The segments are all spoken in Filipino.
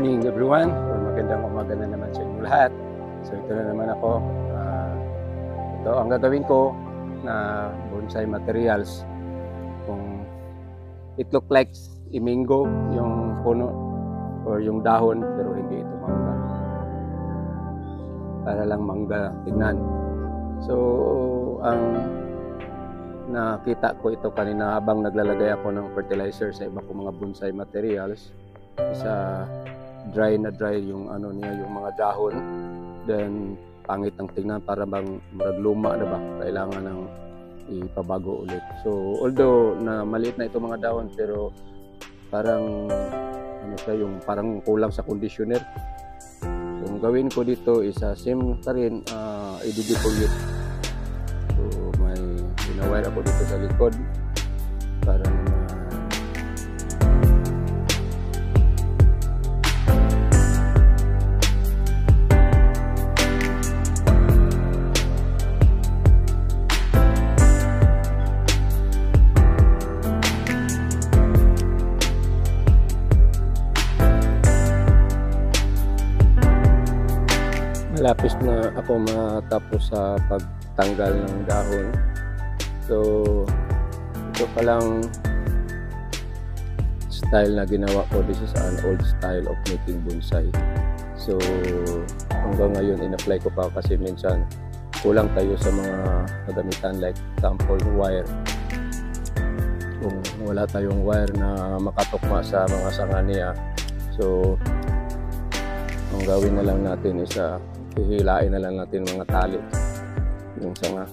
morning everyone, or magandang umaga na naman sa inyo lahat. So ito na naman ako. Ito ang gagawin ko na bonsai materials. Kung it look like imingo yung puno or yung dahon, pero hindi ito mangga. Para lang mangga tingnan. So ang nakita ko ito kanina habang naglalagay ako ng fertilizer sa iba kong mga bonsai materials. Isa dry na dry yung ano niya, yung mga dahon, then pangit ang tingnan, para bang luma na ba, kailangan ng ipabago ulit. So although na maliit na itong mga dahon, pero parang ano siya, yung parang kulang sa conditioner. So ang gawin ko dito is same pa rin, i-defoliate. So may ginawire ako dito sa likod para naman malapis na ako matapos sa pagtanggal ng dahon. So ito palang style na ginawa ko. This is an old style of making bonsai. So hanggang ngayon in-apply ko pa, kasi minsan kulang tayo sa mga kagamitan, like example wire. Kung wala tayong wire na makatukma sa mga sanga niya, so ang gawin na lang natin is hihilain na lang natin mga tali yung sanga.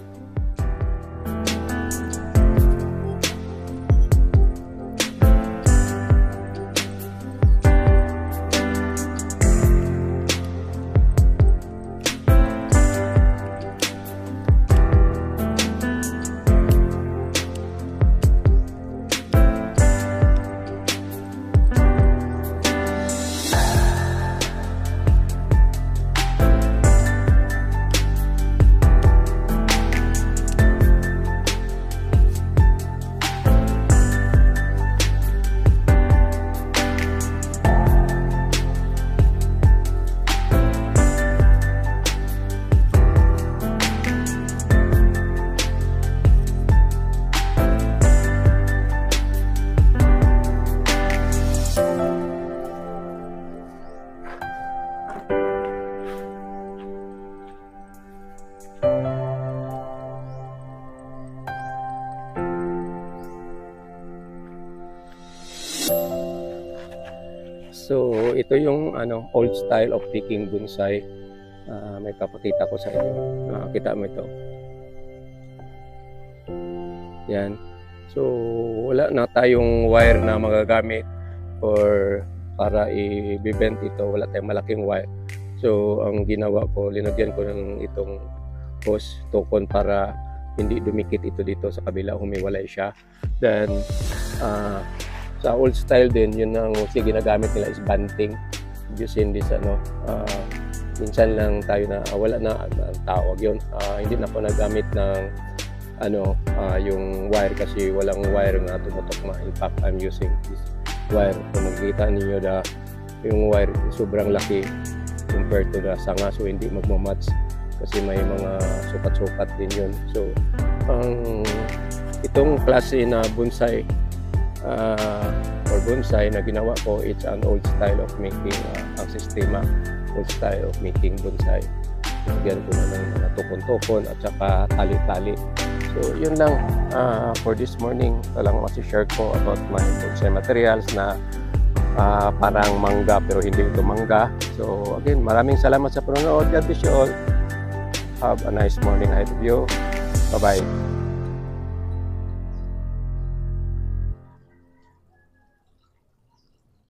So ito yung old style of making bonsai. May papakita ko sa inyo. Kita mo ito. Yan. So wala na tayong wire na magagamit or para i-bend ito. Wala tayong malaking wire. So ang ginawa ko, linagyan ko ng itong hose, tukon, para hindi dumikit ito dito sa kabila, humiwalay siya. Then sa old style din, yun ang mostly ginagamit nila is banting. Using this minsan lang tayo na wala na tawag yun. Hindi na po nagamit ng yung wire, kasi walang wire na tumutukma. In fact, I'm using this wire. Kung makikita ninyo yung wire sobrang laki compared to the sanga, so hindi magmamatch kasi may mga sukat-sukat din yun. So itong klase na bonsai or bonsai na ginawa ko, it's an old style of making ang sistema, old style of making bonsai. Lagyan ko na ng mga tukon-tukon at saka tali-tali. So yun lang for this morning. Ito lang masishare ko about my bonsai materials na parang mangga pero hindi ito mangga. So again, maraming salamat sa panonood. God bless you all. Have a nice morning ahead of you. Bye-bye.